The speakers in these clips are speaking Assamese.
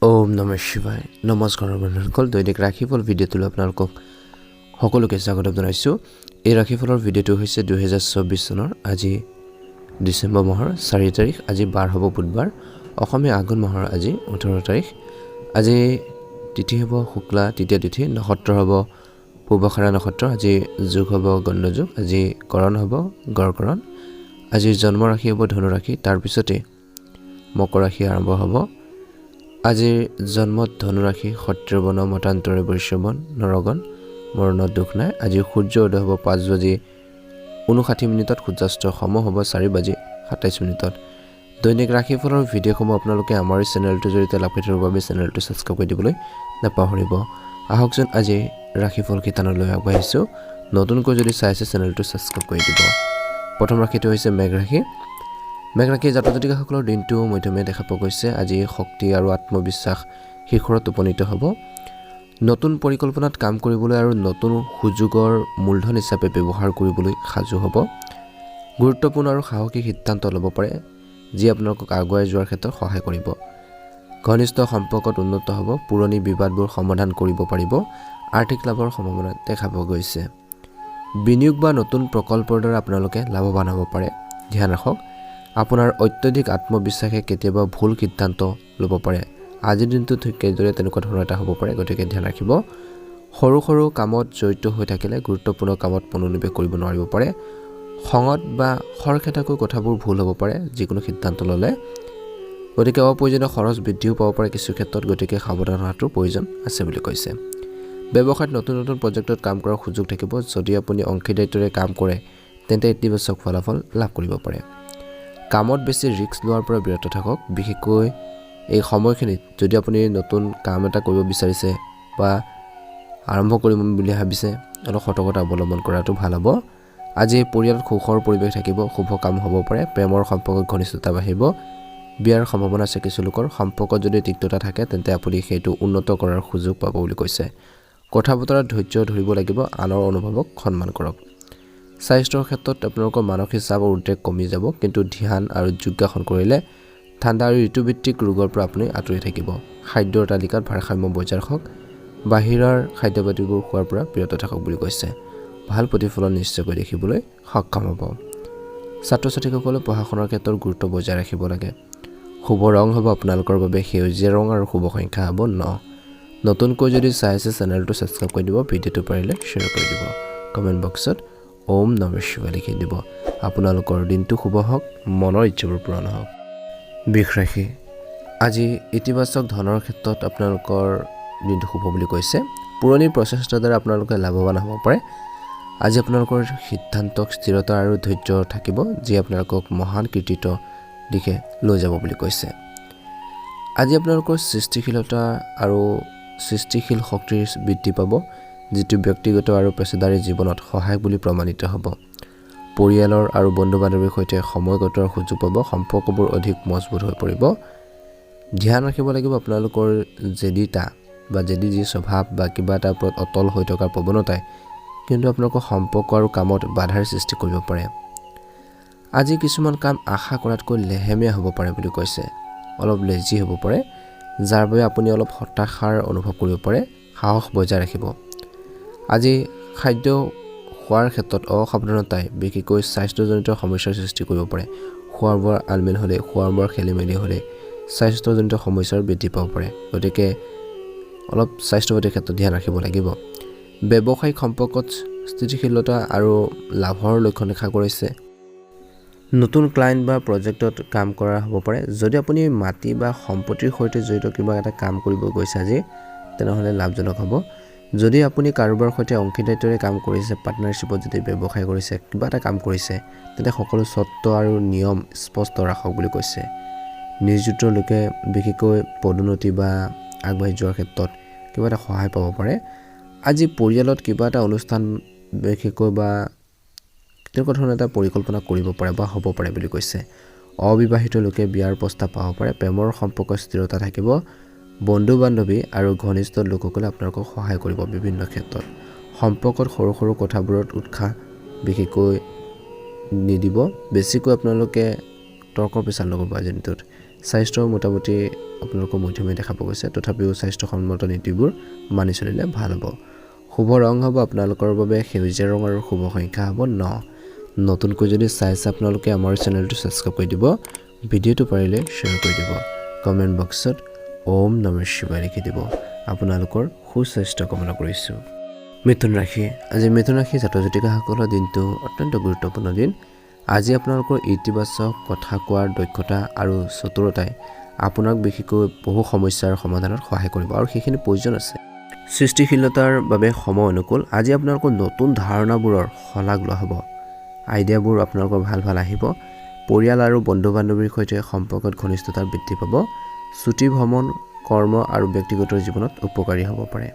ওম নমঃ শিৱায় নমস্কাৰ বন্ধুসকল দৈনিক ৰাশিফল ভিডিঅ'টোলৈ আপোনালোকক সকলোকে স্বাগত জনাইছোঁ। এই ৰাশিফলৰ ভিডিঅ'টো হৈছে 2024 চনৰ আজি ডিচেম্বৰ মাহৰ 4 তাৰিখ, আজি 12 হ'ব বুধবাৰ, অসমীয়া আঘোণ মাহৰ আজি 18 তাৰিখ। আজি তিথি হ'ব শুক্লা তৃতীয় তিথি, নক্ষত্ৰ হ'ব পূৰ্বাষাঢ়া নক্ষত্ৰ, আজি যোগ হ'ব গণ্ড যোগ, আজি কৰণ হ'ব গড়কৰণ। আজিৰ জন্ম ৰাশি হ'ব ধনু ৰাশি, তাৰপিছতে মকৰ ৰাশি আৰম্ভ হ'ব। আজিৰ জন্মত ধনুৰাশি সত্যবৰ্ণ মতান্তৰে বৈশ্যবন নৰগণ মৰণত দুখ নাই। আজি সূৰ্য উদয় হ'ব 5:59 সূৰ্যাস্ত সম হ'ব 4:27। দৈনিক ৰাশিফলৰ ভিডিঅ'সমূহ আপোনালোকে আমাৰ এই চেনেলটোৰ জৰিয়তে লাভ কৰি থকাৰ বাবে চেনেলটো ছাবস্ক্ৰাইব কৰি দিবলৈ নাপাহৰিব। আহকচোন আজি ৰাশিফল শিতানলৈ আগবাঢ়িছোঁ। নতুনকৈ যদি চাই আছে চেনেলটো ছাবস্ক্ৰাইব কৰি দিব। প্ৰথম ৰাশিটো হৈছে মেঘ ৰাশি। মেঘ ৰাশিৰ জাতক জাতিকাসকলৰ দিনটো মধ্যমীয়া দেখা পোৱা গৈছে। আজি শক্তি আৰু আত্মবিশ্বাস শিখৰত উপনীত হ'ব। নতুন পৰিকল্পনাত কাম কৰিবলৈ আৰু নতুন সুযোগৰ মূলধন হিচাপে ব্যৱহাৰ কৰিবলৈ সাজু হ'ব। গুৰুত্বপূৰ্ণ আৰু সাহসী সিদ্ধান্ত ল'ব পাৰে, যি আপোনালোকক আগুৱাই যোৱাৰ ক্ষেত্ৰত সহায় কৰিব। ঘনিষ্ঠ সম্পৰ্কত উন্নত হ'ব। পুৰণি বিবাদবোৰ সমাধান কৰিব পাৰিব। আৰ্থিক লাভৰ সম্ভাৱনা দেখা পোৱা গৈছে। বিনিয়োগ বা নতুন প্ৰকল্পৰ দ্বাৰা আপোনালোকে লাভৱান হ'ব পাৰে। ধ্যান ৰাখক, আপোনাৰ অত্যধিক আত্মবিশ্বাসে কেতিয়াবা ভুল সিদ্ধান্ত ল'ব পাৰে। আজিৰ দিনটোত ঠিক এইদৰে তেনেকুৱা ধৰণৰ এটা হ'ব পাৰে, গতিকে ধ্যান ৰাখিব। সৰু সৰু কামত জড়িত হৈ থাকিলে গুৰুত্বপূৰ্ণ কামত মনোনিৱেশ কৰিব নোৱাৰিব পাৰে। খঙত বা খৰখেদাকৈ কথাবোৰ ভুল হ'ব পাৰে যিকোনো সিদ্ধান্ত ল'লে, গতিকে অপ্ৰয়োজনীয় খৰচ বৃদ্ধিও পাব পাৰে কিছু ক্ষেত্ৰত, গতিকে সাৱধান হোৱাটো প্ৰয়োজন আছে বুলি কৈছে। ব্যৱসায়ত নতুন নতুন প্ৰজেক্টত কাম কৰাৰ সুযোগ থাকিব। যদি আপুনি অংশীদাৰিত্বৰে কাম কৰে তেন্তে ইতিবাচক ফলাফল লাভ কৰিব পাৰে। কামত বেছি ৰিস্ক লোৱাৰ পৰা বিৰত থাকক। বিশেষকৈ এই সময়খিনিত যদি আপুনি নতুন কাম এটা কৰিব বিচাৰিছে বা আৰম্ভ কৰিম বুলি ভাবিছে, অলপ সতৰ্কতা অৱলম্বন কৰাটো ভাল হ'ব। আজি পৰিয়ালত সুখৰ পৰিৱেশ থাকিব। শুভ কাম হ'ব পাৰে। প্ৰেমৰ সম্পৰ্কত ঘনিষ্ঠতা বাঢ়িব। বিয়াৰ সম্ভাৱনা আছে কিছু লোকৰ। সম্পৰ্কত যদি তিক্ততা থাকে তেন্তে আপুনি সেইটো উন্নত কৰাৰ সুযোগ পাব বুলি কৈছে। কথা বতৰাত ধৈৰ্য ধৰিব লাগিব। আনৰ অনুভৱক সন্মান কৰক। স্বাস্থ্যৰ ক্ষেত্ৰত আপোনালোকৰ মানসিক চাপ আৰু উদ্বেগ কমি যাব, কিন্তু ধ্যান আৰু যোগাসন কৰিলে ঠাণ্ডা আৰু ঋতুভিত্তিক ৰোগৰ পৰা আপুনি আঁতৰি থাকিব। খাদ্যৰ তালিকাত ভাৰসাম্য বজাই ৰাখক। বাহিৰৰ খাদ্যপাতিবোৰ খোৱাৰ পৰা বিৰত থাকক বুলি কৈছে। ভাল প্ৰতিফলন নিশ্চয়কৈ দেখিবলৈ সক্ষম হ'ব। ছাত্ৰ ছাত্ৰীসকলে পঢ়া শুনাৰ ক্ষেত্ৰত গুৰুত্ব বজাই ৰাখিব লাগে। শুভ ৰং হ'ব আপোনালোকৰ বাবে সেউজীয়া ৰং আৰু শুভ সংখ্যা হ'ব 9। নতুনকৈ যদি চাই আছে চেনেলটো ছাবস্ক্ৰাইব কৰি দিব। ভিডিঅ'টো পাৰিলে শ্বেয়াৰ কৰি দিব। কমেণ্ট বক্সত ওম নমঃ শিৱায় লিখি দিব। আপোনালোকৰ দিনটো শুভ হওক, মনৰ ইচ্ছাবোৰ পূৰণ হওক। বৃষ ৰাশি। আজি ইতিবাচক ধনৰ ক্ষেত্ৰত আপোনালোকৰ দিনটো শুভ বুলি কৈছে। পুৰণি প্ৰচেষ্টাৰ দ্বাৰা আপোনালোকে লাভৱান হ'ব পাৰে। আজি আপোনালোকৰ সিদ্ধান্তক স্থিৰতা আৰু ধৈৰ্য থাকিব, যি আপোনালোকক মহান কৃতিত্ব দিশে লৈ যাব বুলি কৈছে। আজি আপোনালোকৰ সৃষ্টিশীলতা আৰু সৃষ্টিশীল শক্তিৰ বৃদ্ধি পাব, যিটো ব্যক্তিগত আৰু পেছাদাৰী জীৱনত সহায়ক বুলি প্ৰমাণিত হ'ব। পৰিয়ালৰ আৰু বন্ধু বান্ধৱীৰ সৈতে সময় কটোৱাৰ সুযোগ পাব। সম্পৰ্কবোৰ অধিক মজবুত হৈ পৰিব। ধ্যান ৰাখিব লাগিব। আপোনালোকৰ জেদীতা বা জেদী যি স্বভাৱ বা কিবা এটাৰ ওপৰত অটল হৈ থকাৰ প্ৰৱণতাই কিন্তু আপোনালোকৰ সম্পৰ্ক আৰু কামত বাধাৰ সৃষ্টি কৰিব পাৰে। আজি কিছুমান কাম আশা কৰাতকৈ লেহেমীয়া হ'ব পাৰে বুলি কৈছে। অলপ লেজি হ'ব পাৰে, যাৰ বাবে আপুনি অলপ হতাশাৰ অনুভৱ কৰিব পাৰে। সাহস বজাই ৰাখিব। আজি খাদ্য খোৱাৰ ক্ষেত্ৰত অসাৱধানতাই বিশেষকৈ স্বাস্থ্যজনিত সমস্যাৰ সৃষ্টি কৰিব পাৰে। খোৱা বোৱাৰ আলমেল হ'লে, খোৱা বোৱাৰ খেলিমেলি হ'লে স্বাস্থ্যজনিত সমস্যাৰ বৃদ্ধি পাব পাৰে, গতিকে অলপ স্বাস্থ্যপাতিৰ ক্ষেত্ৰত ধ্যান ৰাখিব লাগিব। ব্যৱসায়িক সম্পৰ্কত স্থিতিশীলতা আৰু লাভৰ লক্ষণ দেখা কৰিছে। নতুন ক্লায়েণ্ট বা প্ৰজেক্টত কাম কৰা হ'ব পাৰে। যদি আপুনি মাটি বা সম্পত্তিৰ সৈতে জড়িত কিবা এটা কাম কৰিব গৈছে আজি, তেনেহ'লে লাভজনক হ'ব। যদি আপুনি কাৰোবাৰ সৈতে অংশীদাৰিত্বৰে কাম কৰিছে, পাৰ্টনাৰশ্বিপত যদি ব্যৱসায় কৰিছে, কিবা এটা কাম কৰিছে, তেন্তে সকলো চৰ্ত আৰু নিয়ম স্পষ্ট ৰাখক বুলি কৈছে। নিযুক্ত লোকে বিশেষকৈ পদোন্নতি বা আগবাঢ়ি যোৱাৰ ক্ষেত্ৰত কিবা এটা সহায় পাব পাৰে। আজি পৰিয়ালত কিবা এটা অনুষ্ঠান বিশেষকৈ বা তেনেকুৱা ধৰণৰ এটা পৰিকল্পনা কৰিব পাৰে বা হ'ব পাৰে বুলি কৈছে। অবিবাহিত লোকে বিয়াৰ প্ৰস্তাৱ পাব পাৰে। প্ৰেমৰ সম্পৰ্কত স্থিৰতা থাকিব। বন্ধু বান্ধৱী আৰু ঘনিষ্ঠ লোকসকলে আপোনালোকক সহায় কৰিব বিভিন্ন ক্ষেত্ৰত। সম্পৰ্কত সৰু সৰু কথাবোৰত উৎসাহ বিশেষকৈ নিদিব। বেছিকৈ আপোনালোকে তৰ্ক বিচাৰ নকৰিব আজিৰ দিনটোত। স্বাস্থ্য মোটামুটি আপোনালোকৰ মধ্যমীয়া দেখা পোৱা গৈছে তথাপিও স্বাস্থ্যসন্মত নীতিবোৰ মানি চলিলে ভাল হ'ব শুভ ৰং হ'ব আপোনালোকৰ বাবে সেউজীয়া ৰং আৰু শুভ সংখ্যা হ'ব 9 নতুনকৈ যদি চাইছে আপোনালোকে আমাৰ চেনেলটো সাবস্ক্ৰাইব কৰি দিব ভিডিঅ'টো পাৰিলে শ্বেয়াৰ কৰি দিব কমেন্ট বক্সত ওম নমঃ শিৱায় লিখি দিব আপোনালোকৰ সুস্বাস্থ্য কামনা কৰিছোঁ মিথুন ৰাশি আজি মিথুন ৰাশি জাতক জাতিকাসকলৰ দিনটো অত্যন্ত গুৰুত্বপূৰ্ণ দিন আজি আপোনালোকৰ ইতিবাচক কথা কোৱাৰ দক্ষতা আৰু চতুৰতাই আপোনাক বিশেষকৈ বহু সমস্যাৰ সমাধানত সহায় কৰিব আৰু সেইখিনি প্ৰয়োজন আছে সৃষ্টিশীলতাৰ বাবে সময় অনুকূল আজি আপোনালোকৰ নতুন ধাৰণাবোৰৰ শলাগ লোৱা হ'ব আইডিয়াবোৰ আপোনালোকৰ ভাল আহিব পৰিয়াল আৰু বন্ধু-বান্ধৱীৰ সৈতে সম্পৰ্কত ঘনিষ্ঠতা বৃদ্ধি পাব ছুটি ভ্ৰমণ কৰ্ম আৰু ব্যক্তিগত জীৱনত উপকাৰী হ'ব পাৰে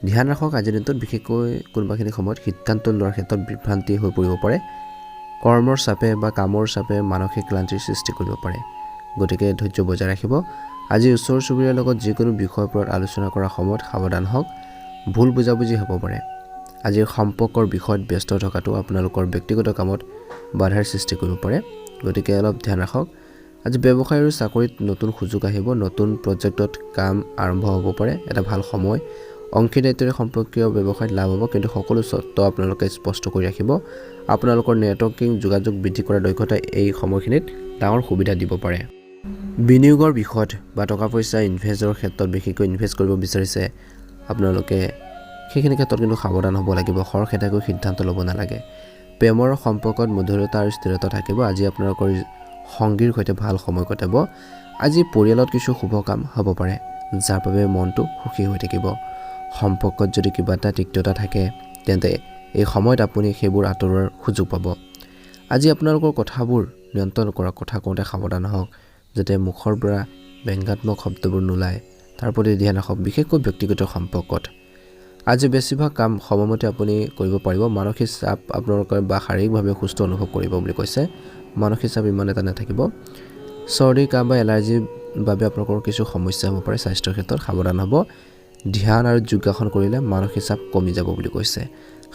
ধ্যান ৰাখক আজিৰ দিনটোত বিশেষকৈ কোনোবাখিনি সময়ত সিদ্ধান্ত লোৱাৰ ক্ষেত্ৰত বিভ্ৰান্তি হৈ পৰিব পাৰে কৰ্মৰ চাপে বা কামৰ চাপে মানসিক ক্লান্তিৰ সৃষ্টি কৰিব পাৰে গতিকে ধৈৰ্য বজাই ৰাখিব আজি ওচৰ চুবুৰীয়াৰ লগত যিকোনো বিষয়ৰ ওপৰত আলোচনা কৰাৰ সময়ত সাৱধান হওক ভুল বুজাবুজি হ'ব পাৰে আজিৰ সম্পৰ্কৰ বিষয়ত ব্যস্ত থকাটো আপোনালোকৰ ব্যক্তিগত কামত বাধাৰ সৃষ্টি কৰিব পাৰে গতিকে অলপ ধ্যান ৰাখক আজি ব্যৱসায় আৰু চাকৰিত নতুন সুযোগ আহিব নতুন প্ৰজেক্টত কাম আৰম্ভ হ'ব পাৰে এটা ভাল সময় অংশীদাৰিত্বৰে সম্পৰ্কীয় ব্যৱসায়ত লাভ হ'ব কিন্তু সকলো চৰ্ত আপোনালোকে স্পষ্ট কৰি ৰাখিব আপোনালোকৰ নেটৱৰ্কিং যোগাযোগ বৃদ্ধি কৰাৰ দক্ষতাই এই সময়খিনিত ডাঙৰ সুবিধা দিব পাৰে বিনিয়োগৰ বিষয়ত বা টকা পইচা ইনভেষ্টৰ ক্ষেত্ৰত বিশেষকৈ ইনভেষ্ট কৰিব বিচাৰিছে আপোনালোকে সেইখিনি ক্ষেত্ৰত কিন্তু সাৱধান হ'ব লাগিব খৰখেদাকৈ সিদ্ধান্ত ল'ব নালাগে প্ৰেমৰ সম্পৰ্কত মধুৰতা আৰু স্থিৰতা থাকিব আজি আপোনালোকৰ সংগীৰ সৈতে ভাল সময় কটাব আজি পৰিয়ালত কিছু শুভ কাম হ'ব পাৰে যাৰ বাবে মনটো সুখী হৈ থাকিব সম্পৰ্কত যদি কিবা এটা তিক্ততা থাকে তেন্তে এই সময়ত আপুনি সেইবোৰ আঁতৰোৱাৰ সুযোগ পাব আজি আপোনালোকৰ কথাবোৰ নিয়ন্ত্ৰণ কৰা কথা কওঁতে সাৱধান হওক যাতে মুখৰ পৰা ব্যংগাত্মক শব্দবোৰ নোলায় তাৰ প্ৰতি ধ্যান ৰাখক বিশেষকৈ ব্যক্তিগত সম্পৰ্কত আজি বেছিভাগ কাম সময়মতে আপুনি কৰিব পাৰিব মানসিক চাপ আপোনালোকৰ বা শাৰীৰিকভাৱে সুস্থ অনুভৱ কৰিব বুলি কৈছে মানসিক চাপ ইমান এটা নাথাকিব চৰ্দি কাহ বা এলাৰ্জিৰ বাবে আপোনালোকৰ কিছু সমস্যা হ'ব পাৰে স্বাস্থ্যৰ ক্ষেত্ৰত সাৱধান হ'ব ধ্যান আৰু যোগাসন কৰিলে মানসিক চাপ কমি যাব বুলি কৈছে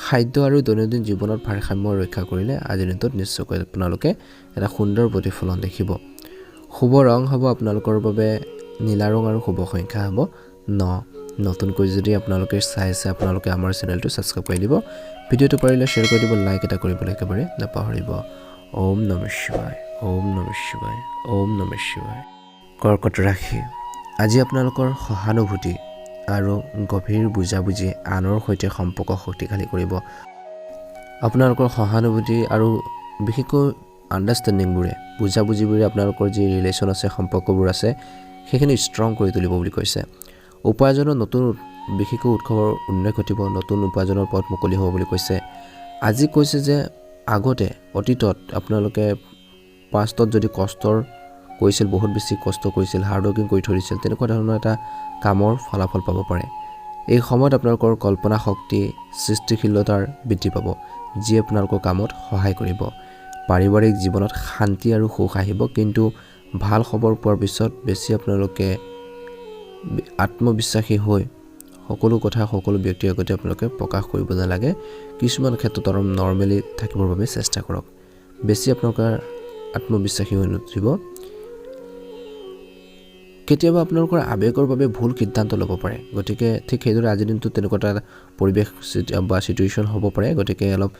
খাদ্য আৰু দৈনন্দিন জীৱনত ভাৰসাম্য ৰক্ষা কৰিলে আজিৰ দিনটোত নিশ্চয়কৈ আপোনালোকে এটা সুন্দৰ প্ৰতিফলন দেখিব শুভ ৰং হ'ব আপোনালোকৰ বাবে নীলা ৰং আৰু শুভ সংখ্যা হ'ব 9 নতুনকৈ যদি আপোনালোকে চাইছে আপোনালোকে আমাৰ চেনেলটো সাবস্ক্ৰাইব কৰি দিব ভিডিঅ'টো পাৰিলে শ্বেয়াৰ কৰি দিব লাইক এটা কৰিবলৈ একেবাৰে নাপাহৰিব ওম নমঃ শিৱায় ওম নমঃ শিৱায় ওম নমঃ শিৱায় কৰ্কট ৰাশি আজি আপোনালোকৰ সহানুভূতি আৰু গভীৰ বুজাবুজি আনৰ সৈতে সম্পৰ্ক শক্তিশালী কৰিব আপোনালোকৰ সহানুভূতি আৰু বিশেষকৈ আণ্ডাৰষ্টেণ্ডিংবোৰে বুজাবুজিবোৰে আপোনালোকৰ যি ৰিলেশ্যন আছে সম্পৰ্কবোৰ আছে সেইখিনি ষ্ট্ৰং কৰি তুলিব বুলি কৈছে উপাৰ্জনৰ নতুন বিশেষকৈ উৎসৱৰ উন্নতি ঘটিব নতুন উপাৰ্জনৰ পথ মুকলি হ'ব বুলি কৈছে আজি কৈছে যে আগতে অতীতত আপোনালোকে পাষ্টত যদি কষ্টৰ কৰিছিল বহুত বেছি কষ্ট কৰিছিল হাৰ্ড ৱৰ্কিং কৰি থৈ দিছিল তেনেকুৱা ধৰণৰ এটা কামৰ ফলাফল পাব পাৰে এই সময়ত আপোনালোকৰ কল্পনা শক্তি সৃষ্টিশীলতাৰ বৃদ্ধি পাব যি আপোনালোকৰ কামত সহায় কৰিব পাৰিবাৰিক জীৱনত শান্তি আৰু সুখ আহিব কিন্তু ভাল খবৰ পোৱাৰ পিছত বেছি আপোনালোকে আত্মবিশ্বাসী হৈ সকলো কথা সকলো ব্যক্তিৰ আগতে আপোনালোকে প্ৰকাশ কৰিব নালাগে কিছুমান ক্ষেত্ৰত নৰ্মেলি থাকিবৰ বাবে চেষ্টা কৰক বেছি আপোনালোকৰ আত্মবিশ্বাসী হৈ নুঠিব কেতিয়াবা আপোনালোকৰ আবেগৰ বাবে ভুল সিদ্ধান্ত ল'ব পাৰে গতিকে ঠিক সেইদৰে আজিৰ দিনটোত তেনেকুৱা এটা পৰিৱেশ বা সিচুৱেশ্যন হ'ব পাৰে গতিকে অলপ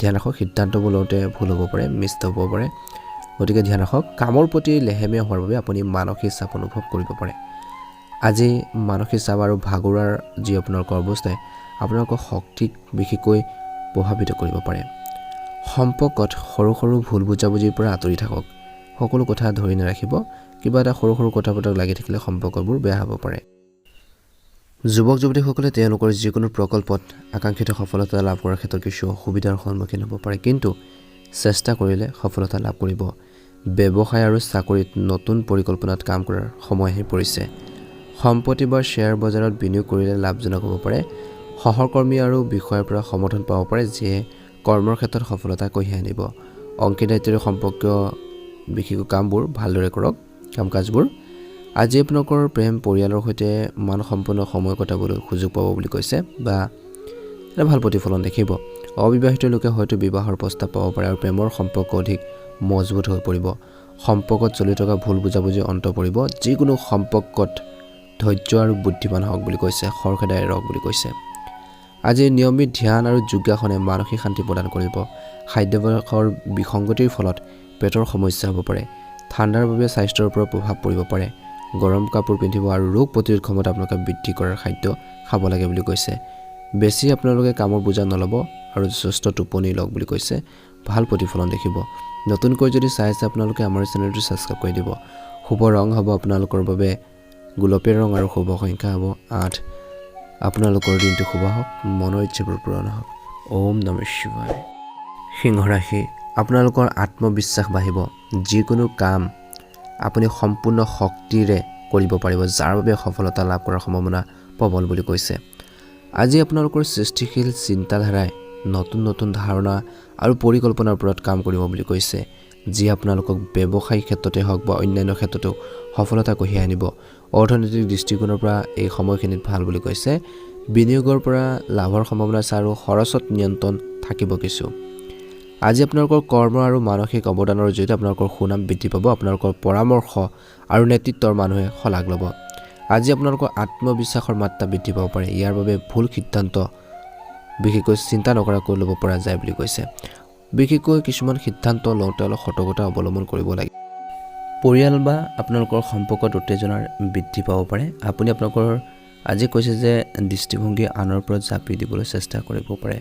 ধ্যান ৰাখক সিদ্ধান্তবোৰ লওঁতে ভুল হ'ব পাৰে মিছ হ'ব পাৰে গতিকে ধ্যান ৰাখক কামৰ প্ৰতি লেহেমীয়া হোৱাৰ বাবে আপুনি মানসিক চাপ অনুভৱ কৰিব পাৰে আজি মানসিক চাপ আৰু ভাগৰুৱাৰ যি আপোনালোকৰ অৱস্থাই আপোনালোকৰ শক্তিক বিশেষকৈ প্ৰভাৱিত কৰিব পাৰে সম্পৰ্কত সৰু সৰু ভুল বুজাবুজিৰ পৰা আঁতৰি থাকক সকলো কথা ধৰি নাৰাখিব কিবা এটা সৰু সৰু কথা পতাক লাগি থাকিলে সম্পৰ্কবোৰ বেয়া হ'ব পাৰে যুৱক যুৱতীসকলে তেওঁলোকৰ যিকোনো প্ৰকল্পত আকাংক্ষিত সফলতা লাভ কৰাৰ ক্ষেত্ৰত কিছু অসুবিধাৰ সন্মুখীন হ'ব পাৰে কিন্তু চেষ্টা কৰিলে সফলতা লাভ কৰিব ব্যৱসায় আৰু চাকৰিত নতুন পৰিকল্পনাত কাম কৰাৰ সময় আহি পৰিছে সম্পত্তি বা শ্বেয়াৰ বজাৰত বিনিয়োগ কৰিলে লাভজনক হ'ব পাৰে সহকৰ্মী আৰু বিষয়ৰ পৰা সমৰ্থন পাব পাৰে যিয়ে কৰ্মৰ ক্ষেত্ৰত সফলতা কঢ়িয়াই আনিব অংশীদাৰিত্বৰে সম্পৰ্কীয় বিশেষ কামবোৰ ভালদৰে কৰক কাম-কাজবোৰ আজি আপোনালোকৰ প্ৰেম পৰিয়ালৰ সৈতে মানসম্পন্ন সময় কটাবলৈ সুযোগ পাব বুলি কৈছে বা এটা ভাল প্ৰতিফলন দেখিব অবিবাহিত লোকে হয়তো বিবাহৰ প্ৰস্তাৱ পাব পাৰে আৰু প্ৰেমৰ সম্পৰ্ক অধিক মজবুত হৈ পৰিব সম্পৰ্কত চলি থকা ভুল বুজাবুজি অন্ত পৰিব যিকোনো সম্পৰ্কত ধৈৰ্য আৰু বুদ্ধিমান হওক বুলি কৈছে খৰখেদাই ৰওক বুলি কৈছে আজি নিয়মিত ধ্যান আৰু যোগাসনে মানসিক শান্তি প্ৰদান কৰিব খাদ্যাভ্যাসৰ বিসংগতিৰ ফলত পেটৰ সমস্যা হ'ব পাৰে ঠাণ্ডাৰ বাবে স্বাস্থ্যৰ ওপৰত প্ৰভাৱ পৰিব পাৰে গৰম কাপোৰ পিন্ধিব আৰু ৰোগ প্ৰতিৰোধ ক্ষমতা আপোনালোকে বৃদ্ধি কৰাৰ খাদ্য খাব লাগে বুলি কৈছে বেছি আপোনালোকে কামৰ বোজা নল'ব আৰু যথেষ্ট টোপনি লওক বুলি কৈছে ভাল প্ৰতিফলন দেখিব নতুনকৈ যদি চাই আছে আপোনালোকে আমাৰ চেনেলটো ছাবস্ক্ৰাইব কৰি দিব শুভ ৰং হ'ব আপোনালোকৰ বাবে গোলপীয়া ৰং আৰু শুভ সংখ্যা হ'ব 8 আপোনালোকৰ দিনটো শুভ হওক মনৰ ইচ্ছাবোৰ পূৰণ হওক ওম নমঃ শিৱায় সিংহ ৰাশি আপোনালোকৰ আত্মবিশ্বাস বাঢ়িব যিকোনো কাম আপুনি সম্পূৰ্ণ শক্তিৰে কৰিব পাৰিব যাৰ বাবে সফলতা লাভ কৰাৰ সম্ভাৱনা প্ৰবল বুলি কৈছে আজি আপোনালোকৰ সৃষ্টিশীল চিন্তাধাৰাই নতুন নতুন ধাৰণা আৰু পৰিকল্পনাৰ ওপৰত কাম কৰিব বুলি কৈছে যি আপোনালোকক ব্যৱসায়িক ক্ষেত্ৰতে হওক বা অন্যান্য ক্ষেত্ৰতো সফলতা কঢ়িয়াই আনিব অৰ্থনৈতিক দৃষ্টিকোণৰ পৰা এই সময়খিনিত ভাল বুলি কৈছে বিনিয়োগৰ পৰা লাভৰ সম্ভাৱনা আছে আৰু খৰচত নিয়ন্ত্ৰণ থাকিব কিছু আজি আপোনালোকৰ কৰ্ম আৰু মানসিক অৱদানৰ জৰিয়তে আপোনালোকৰ সুনাম বৃদ্ধি পাব আপোনালোকৰ পৰামৰ্শ আৰু নেতৃত্বৰ মানুহে শলাগ ল'ব আজি আপোনালোকৰ আত্মবিশ্বাসৰ মাত্ৰা বৃদ্ধি পাব পাৰে ইয়াৰ বাবে ভুল সিদ্ধান্ত বিশেষকৈ চিন্তা নকৰাকৈ ল'ব পৰা যায় বুলি কৈছে বিশেষকৈ কিছুমান সিদ্ধান্ত লওঁতে অলপ সতৰ্কতা অৱলম্বন কৰিব লাগে পৰিয়াল বা আপোনালোকৰ সম্পৰ্কত উত্তেজনাৰ বৃদ্ধি পাব পাৰে আপুনি আপোনালোকৰ আজি কৈছে যে দৃষ্টিভংগী আনৰ ওপৰত জাপি দিবলৈ চেষ্টা কৰিব পাৰে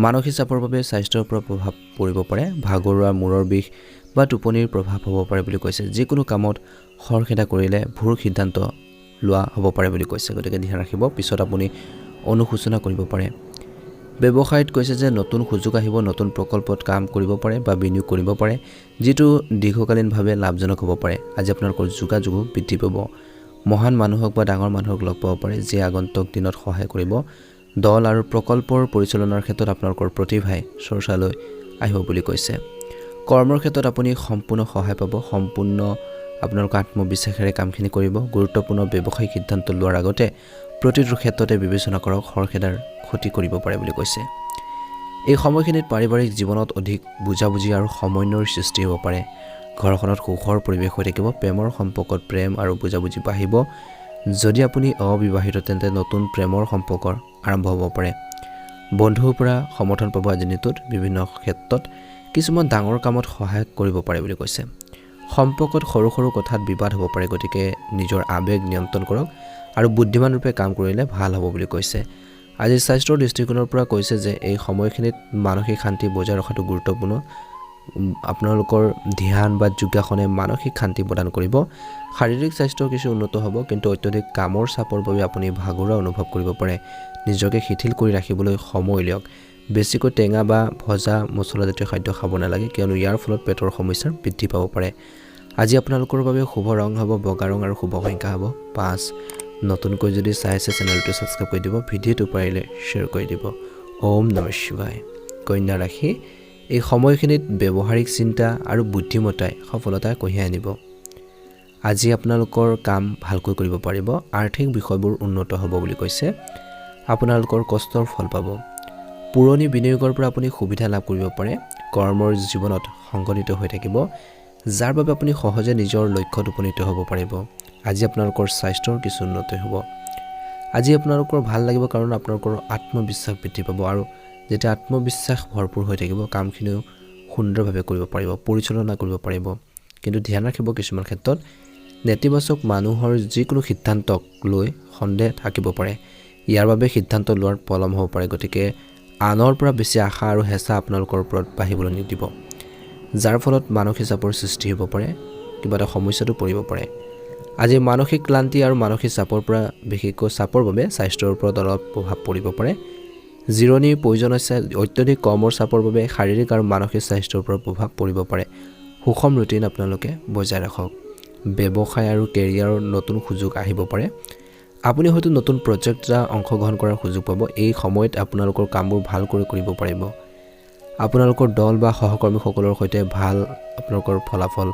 মানসিক চাপৰ বাবে স্বাস্থ্যৰ ওপৰত প্ৰভাৱ পৰিব পাৰে ভাগৰুৱা মূৰৰ বিষ বা টোপনিৰ প্ৰভাৱ হ'ব পাৰে বুলি কৈছে যিকোনো কামত খৰখেদা কৰিলে ভুল সিদ্ধান্ত লোৱা হ'ব পাৰে বুলি কৈছে গতিকে ধ্যান ৰাখিব পিছত আপুনি অনুশোচনা কৰিব পাৰে ব্যৱসায়ত কৈছে যে নতুন সুযোগ আহিব নতুন প্ৰকল্পত কাম কৰিব পাৰে বা বিনিয়োগ কৰিব পাৰে যিটো দীৰ্ঘকালীনভাৱে লাভজনক হ'ব পাৰে আজি আপোনালোকৰ যোগাযোগো বৃদ্ধি পাব মহান মানুহক বা ডাঙৰ মানুহক লগ পাব পাৰে যি আগন্তুক দিনত সহায় কৰিব দল আৰু প্ৰকল্পৰ পৰিচালনাৰ ক্ষেত্ৰত আপোনালোকৰ প্ৰতিভাই চৰ্চালৈ আহিব বুলি কৈছে কৰ্মৰ ক্ষেত্ৰত আপুনি সম্পূৰ্ণ সহায় পাব সম্পূৰ্ণ আপোনালোকৰ আত্মবিশ্বাসেৰে কামখিনি কৰিব গুৰুত্বপূৰ্ণ ব্যৱসায়িক সিদ্ধান্ত লোৱাৰ আগতে প্ৰতিটো ক্ষেত্ৰতে বিবেচনা কৰক খৰখেদাৰ ক্ষতি কৰিব পাৰে বুলি কৈছে এই সময়খিনিত পাৰিবাৰিক জীৱনত অধিক বুজাবুজি আৰু সমন্বয়ৰ সৃষ্টি হ'ব পাৰে ঘৰখনত সুখৰ পৰিৱেশ হৈ থাকিব প্ৰেমৰ সম্পৰ্কত প্ৰেম আৰু বুজাবুজি বাঢ়িব যদি আপুনি অবিবাহিত তেন্তে নতুন প্ৰেমৰ সম্পৰ্ক আৰম্ভ হ'ব পাৰে বন্ধুৰ পৰা সমৰ্থন পাব আজি দিনটোত বিভিন্ন ক্ষেত্ৰত কিছুমান ডাঙৰ কামত সহায় কৰিব পাৰে বুলি কৈছে সম্পৰ্কত সৰু সৰু কথাত বিবাদ হ'ব পাৰে গতিকে নিজৰ আবেগ নিয়ন্ত্ৰণ কৰক আৰু বুদ্ধিমান ৰূপে কাম কৰিলে ভাল হ'ব বুলি কৈছে আজি স্বাস্থ্যৰ দৃষ্টিকোণৰ পৰা কৈছে যে এই সময়খিনিত মানসিক শান্তি বজাই ৰখাটো গুৰুত্বপূৰ্ণ আপোনালোকৰ ধ্যান বা যোগাসনে মানসিক শান্তি প্ৰদান কৰিব শাৰীৰিক স্বাস্থ্য কিছু উন্নত হ'ব কিন্তু অত্যধিক কামৰ চাপৰ বাবে আপুনি ভাগৰুৱা অনুভৱ কৰিব পাৰে নিজকে শিথিল কৰি ৰাখিবলৈ সময় উলিয়াওক বেছিকৈ টেঙা বা ভজা মছলাজাতীয় খাদ্য খাব নালাগে কিয়নো ইয়াৰ ফলত পেটৰ সমস্যাৰ বৃদ্ধি পাব পাৰে আজি আপোনালোকৰ বাবে শুভ ৰং হ'ব বগা ৰং আৰু শুভ সংখ্যা হ'ব 5 নতুনকৈ যদি চাই আছে চেনেলটো ছাবস্ক্ৰাইব কৰি দিব ভিডিঅ'টো পাৰিলে শ্বেয়াৰ কৰি দিব ওম নমঃ শিৱায় কন্যা ৰাশি এই সময়খিনিত ব্যৱহাৰিক চিন্তা আৰু বুদ্ধিমত্তাই সফলতা কঢ়িয়াই আনিব আজি আপোনালোকৰ কাম ভালকৈ কৰিব পাৰিব আৰ্থিক বিষয়বোৰ উন্নত হ'ব বুলি কৈছে আপোনালোকৰ কষ্টৰ ফল পাব পুৰণি বিনিয়োগৰ পৰা আপুনি সুবিধা লাভ কৰিব পাৰে কৰ্মৰ জীৱনত সংগঠিত হৈ থাকিব যাৰ বাবে আপুনি সহজে নিজৰ লক্ষ্যত উপনীত হ'ব পাৰিব আজি আপোনালোকৰ স্বাস্থ্যৰ কিছু উন্নতি হ'ব আজি আপোনালোকৰ ভাল লাগিব কাৰণ আপোনালোকৰ আত্মবিশ্বাস বৃদ্ধি পাব আৰু যেতিয়া আত্মবিশ্বাস ভৰপূৰ হৈ থাকিব কামখিনিও সুন্দৰভাৱে কৰিব পাৰিব পৰিচালনা কৰিব পাৰিব কিন্তু ধ্যান ৰাখিব কিছুমান ক্ষেত্ৰত নেতিবাচক মানুহৰ যিকোনো সিদ্ধান্তক লৈ সন্দেহ থাকিব পাৰে ইয়াৰ বাবে সিদ্ধান্ত লোৱাৰ পলম হ'ব পাৰে গতিকে আনৰ পৰা বেছি আশা আৰু হেঁচা আপোনালোকৰ ওপৰত বাঢ়িবলৈ নিদিব যাৰ ফলত মানসিক চাপৰ সৃষ্টি হ'ব পাৰে কিবা এটা সমস্যাটো পৰিব পাৰে আজি মানসিক ক্লান্তি আৰু মানসিক চাপৰ পৰা বিশেষকৈ চাপৰ বাবে স্বাস্থ্যৰ ওপৰত অলপ প্ৰভাৱ পৰিব পাৰে জিৰণিৰ প্ৰয়োজন আছে অত্যধিক কৰ্মৰ চাপৰ বাবে শাৰীৰিক আৰু মানসিক স্বাস্থ্যৰ ওপৰত প্ৰভাৱ পৰিব পাৰে সুষম ৰুটিন আপোনালোকে বজাই ৰাখক ব্যৱসায় আৰু কেৰিয়াৰৰ নতুন সুযোগ আহিব পাৰে আপুনি হয়তো নতুন প্ৰজেক্ট এটা অংশগ্ৰহণ কৰাৰ সুযোগ পাব এই সময়ত আপোনালোকৰ কামবোৰ ভালকৈ কৰিব পাৰিব আপোনালোকৰ দল বা সহকৰ্মীসকলৰ সৈতে ভাল আপোনালোকৰ ফলাফল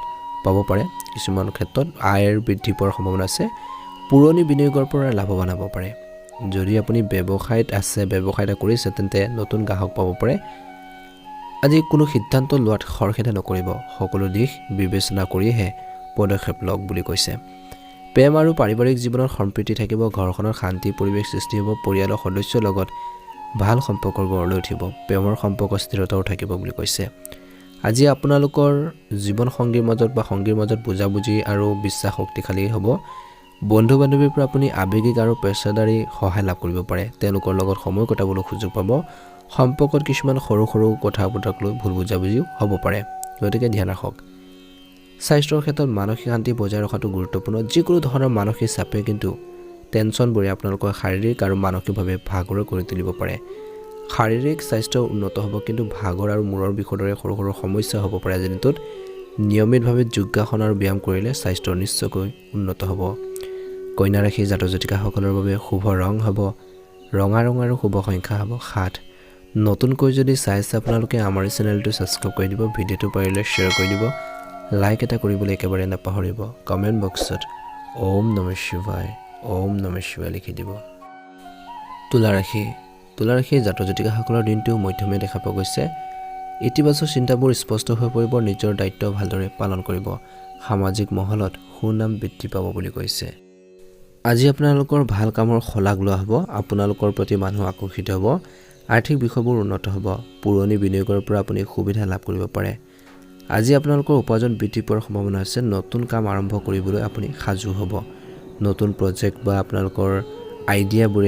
পাব পাৰে কিছুমান ক্ষেত্ৰত আয়ৰ বৃদ্ধি পোৱাৰ সম্ভাৱনা আছে পুৰণি বিনিয়োগৰ পৰা লাভৱান হ'ব পাৰে যদি আপুনি ব্যৱসায়ত আছে ব্যৱসায় এটা কৰিছে তেন্তে নতুন গ্ৰাহক পাব পাৰে আজি কোনো সিদ্ধান্ত লোৱাত খৰখেদা নকৰিব সকলো দিশ বিবেচনা কৰিহে পদক্ষেপ লওক বুলি কৈছে প্ৰেম আৰু পাৰিবাৰিক জীৱনত সম্প্ৰীতি থাকিব ঘৰখনৰ শান্তি পৰিৱেশ সৃষ্টি হ'ব পৰিয়ালৰ সদস্যৰ লগত ভাল সম্পৰ্ক গঢ় লৈ উঠিব প্ৰেমৰ সম্পৰ্ক স্থিৰতাও থাকিব বুলি কৈছে আজি আপোনালোকৰ জীৱন সংগীৰ মাজত বা সংগীৰ মাজত বুজাবুজি আৰু বিশ্বাস শক্তিশালী হ'ব বন্ধু বান্ধৱীৰ পৰা আপুনি আৱেগিক আৰু পেছাদাৰী সহায় লাভ কৰিব পাৰে তেওঁলোকৰ লগত সময় কটাবলৈ সুযোগ পাব সম্পৰ্কত কিছুমান সৰু সৰু কথা বতৰাক লৈ ভুল বুজাবুজিও হ'ব পাৰে গতিকে ধ্যান ৰাখক স্বাস্থ্যৰ ক্ষেত্ৰত মানসিক শান্তি বজাই ৰখাটো গুৰুত্বপূৰ্ণ যিকোনো ধৰণৰ মানসিক চাপে কিন্তু টেনচনবোৰে আপোনালোকৰ শাৰীৰিক আৰু মানসিকভাৱে ভাগৰুৱা কৰি তুলিব পাৰে শাৰীৰিক স্বাস্থ্য উন্নত হ'ব কিন্তু ভাগৰ আৰু মূৰৰ বিষৰ দৰে সৰু সৰু সমস্যা হ'ব পাৰে দিনটোত নিয়মিতভাৱে যোগাসন আৰু ব্যায়াম কৰিলে স্বাস্থ্য নিশ্চয়কৈ উন্নত হ'ব কন্যা ৰাশি জাতক জাতিকাসকলৰ বাবে শুভ ৰং হ'ব ৰঙা আৰু শুভ সংখ্যা হ'ব 7 নতুনকৈ যদি চাইছে আপোনালোকে আমাৰ চেনেলটো ছাবস্ক্ৰাইব কৰি দিব ভিডিঅ'টো পাৰিলে শ্বেয়াৰ কৰি দিব লাইক এটা কৰিবলৈ একেবাৰে নাপাহৰিব কমেণ্ট বক্সত ওম নমঃ শিৱায় লিখি দিব তুলা ৰাশি জাতক জাতিকাসকলৰ দিনটো মধ্যমীয়া দেখা পোৱা গৈছে ইতিবাচক চিন্তাবোৰ স্পষ্ট হৈ পৰিব নিজৰ দায়িত্ব ভালদৰে পালন কৰিব সামাজিক মহলত সুনাম বৃদ্ধি পাব বুলি কৈছে আজি আপোনালোকৰ ভাল কামৰ শলাগ লোৱা হ'ব আপোনালোকৰ প্ৰতি মানুহ আকৰ্ষিত হ'ব আৰ্থিক বিষয়বোৰ উন্নত হ'ব পুৰণি বিনিয়োগৰ পৰা আপুনি সুবিধা লাভ কৰিব পাৰে আজি আপোনালোকৰ উপাৰ্জন বৃদ্ধি পোৱাৰ সম্ভাৱনা আছে নতুন কাম আৰম্ভ কৰিবলৈ আপুনি সাজু হ'ব নতুন প্ৰজেক্ট বা আপোনালোকৰ আইডিয়াবোৰ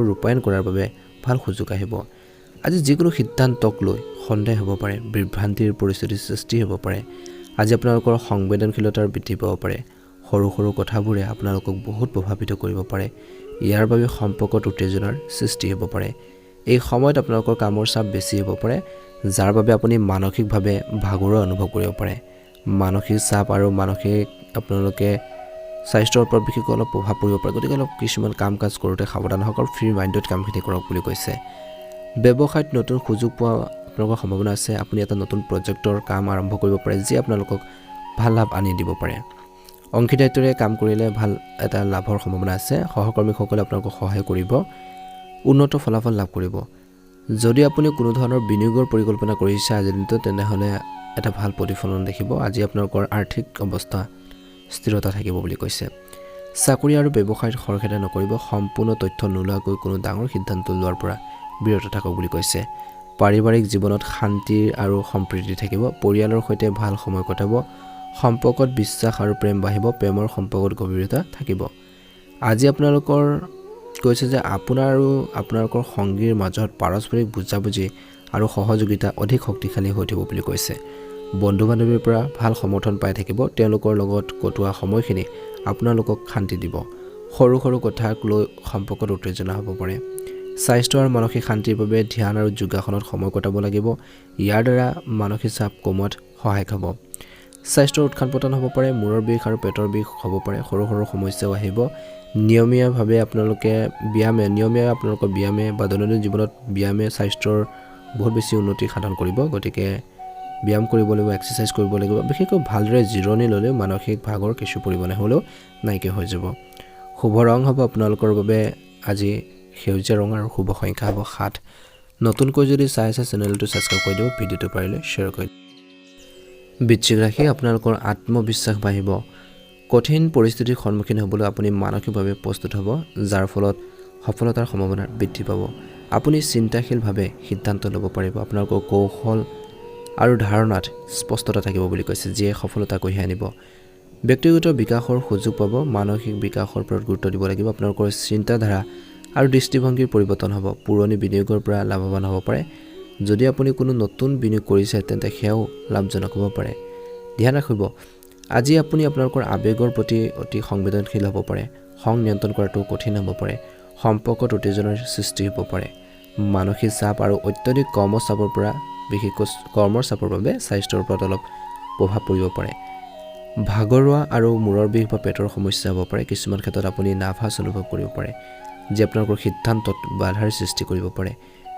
ৰূপায়ণ কৰাৰ বাবে ভাল সুযোগ আহিব আজি যিকোনো সিদ্ধান্তক লৈ সন্দেহ হ'ব পাৰে বিভ্ৰান্তিৰ পৰিস্থিতিৰ সৃষ্টি হ'ব পাৰে আজি আপোনালোকৰ সংবেদনশীলতাৰ বৃদ্ধি পাব পাৰে সৰু সৰু কথাবোৰে আপোনালোকক বহুত প্ৰভাৱিত কৰিব পাৰে ইয়াৰ বাবে সম্পৰ্কত উত্তেজনাৰ সৃষ্টি হ'ব পাৰে এই সময়ত আপোনালোকৰ কামৰ চাপ বেছি হ'ব পাৰে যাৰ বাবে আপুনি মানসিকভাৱে ভাগৰুৱা অনুভৱ কৰিব পাৰে মানসিক চাপ আৰু মানসিক আপোনালোকে স্বাস্থ্যৰ ওপৰত বিশেষকৈ অলপ প্ৰভাৱ পৰিব পাৰে গতিকে অলপ কিছুমান কাম কাজ কৰোঁতে সাৱধান হওক আৰু ফ্ৰী মাইণ্ডত কামখিনি কৰক বুলি কৈছে ব্যৱসায়ত নতুন সুযোগ পোৱা আপোনালোকৰ সম্ভাৱনা আছে আপুনি এটা নতুন প্ৰজেক্টৰ কাম আৰম্ভ কৰিব পাৰে যি আপোনালোকক ভাল লাভ আনি দিব পাৰে অংশীদাৰিত্বৰে কাম কৰিলে ভাল এটা লাভৰ সম্ভাৱনা আছে সহকৰ্মীসকলে আপোনালোকক সহায় কৰিব উন্নত ফলাফল লাভ কৰিব যদি আপুনি কোনো ধৰণৰ বিনিয়োগৰ পৰিকল্পনা কৰিছে আজিৰ দিনটো তেনেহ'লে এটা ভাল প্ৰতিফলন দেখিব আজি আপোনালোকৰ আৰ্থিক অৱস্থা স্থিৰতা থাকিব বুলি কৈছে চাকৰি আৰু ব্যৱসায়ত খৰখেদা নকৰিব সম্পূৰ্ণ তথ্য নোলোৱাকৈ কোনো ডাঙৰ সিদ্ধান্ত লোৱাৰ পৰা বিৰত থাকক বুলি কৈছে পাৰিবাৰিক জীৱনত শান্তি আৰু সম্প্ৰীতি থাকিব পৰিয়ালৰ সৈতে ভাল সময় কটাব সম্পৰ্কত বিশ্বাস আৰু প্ৰেম বাঢ়িব প্ৰেমৰ সম্পৰ্কত গভীৰতা থাকিব আজি আপোনালোকৰ কৈছে যে আপোনাৰ আৰু আপোনালোকৰ সংগীৰ মাজত পাৰস্পৰিক বুজাবুজি আৰু সহযোগিতা অধিক শক্তিশালী হৈ থাকিব বুলি কৈছে বন্ধু বান্ধৱীৰ পৰা ভাল সমৰ্থন পাই থাকিব তেওঁলোকৰ লগত কটোৱা সময়খিনি আপোনালোকক শান্তি দিব সৰু সৰু কথাক লৈ সম্পৰ্কত উত্তেজনা হ'ব পাৰে স্বাস্থ্য আৰু মানসিক শান্তিৰ বাবে ধ্যান আৰু যোগাসনত সময় কটাব লাগিব ইয়াৰ দ্বাৰা মানসিক চাপ কমোৱাত সহায়ক হ'ব স্বাস্থ্যৰ উৎখান পতন হ'ব পাৰে মূৰৰ বিষ আৰু পেটৰ বিষ হ'ব পাৰে সৰু সৰু সমস্যাও আহিব নিয়মীয়াভাৱে আপোনালোকে ব্যায়ামে বা দৈনন্দিন জীৱনত ব্যায়ামে স্বাস্থ্যৰ বহুত বেছি উন্নতি সাধন কৰিব গতিকে ব্যায়াম কৰিব লাগিব এক্সাৰচাইজ কৰিব লাগিব বিশেষকৈ ভালদৰে জিৰণি ল'লে মানসিক ভাগৰ কিছু পৰিমাণে হ'লেও নাইকিয়া হৈ যাব শুভ ৰং হ'ব আপোনালোকৰ বাবে আজি সেউজীয়া ৰং আৰু শুভ সংখ্যা হ'ব 7 নতুনকৈ যদি চাইছে চেনেলটো ছাবস্ক্ৰাইব কৰি দিব ভিডিঅ'টো পাৰিলে শ্বেয়াৰ কৰি বৃশ্চিক ৰাশি আপোনালোকৰ আত্মবিশ্বাস বাঢ়িব কঠিন পৰিস্থিতিৰ সন্মুখীন হ'বলৈ আপুনি মানসিকভাৱে প্ৰস্তুত হ'ব যাৰ ফলত সফলতাৰ সম্ভাৱনা বৃদ্ধি পাব আপুনি চিন্তাশীলভাৱে সিদ্ধান্ত ল'ব পাৰিব আপোনালোকৰ কৌশল আৰু ধাৰণাত স্পষ্টতা থাকিব বুলি কৈছে যিয়ে সফলতা কঢ়িয়াই আনিব ব্যক্তিগত বিকাশৰ সুযোগ পাব মানসিক বিকাশৰ ওপৰত গুৰুত্ব দিব লাগিব আপোনালোকৰ চিন্তাধাৰা আৰু দৃষ্টিভংগীৰ পৰিৱৰ্তন হ'ব পুৰণি বিনিয়োগৰ পৰা লাভৱান হ'ব পাৰে যদি আপুনি কোনো নতুন বিনিয়োগ কৰিছে তেন্তে সেয়াও লাভজনক হ'ব পাৰে ধ্যান ৰাখিব আজি আপুনি আপোনালোকৰ আৱেগৰ প্ৰতি অতি সংবেদনশীল হ'ব পাৰে খং নিয়ন্ত্ৰণ কৰাটো কঠিন হ'ব পাৰে সম্পৰ্কত উত্তেজনাৰ সৃষ্টি হ'ব পাৰে মানসিক চাপ আৰু অত্যধিক কৰ্মচাপৰ পৰা বিশেষকৈ কৰ্মৰ চাপৰ বাবে স্বাস্থ্যৰ ওপৰত অলপ প্ৰভাৱ পৰিব পাৰে ভাগৰুৱা আৰু মূৰৰ বিষ বা পেটৰ সমস্যা হ'ব পাৰে কিছুমান ক্ষেত্ৰত আপুনি নাৰ্ভাছ অনুভৱ কৰিব পাৰে যি আপোনালোকৰ সিদ্ধান্তত বাধাৰ সৃষ্টি কৰিব পাৰে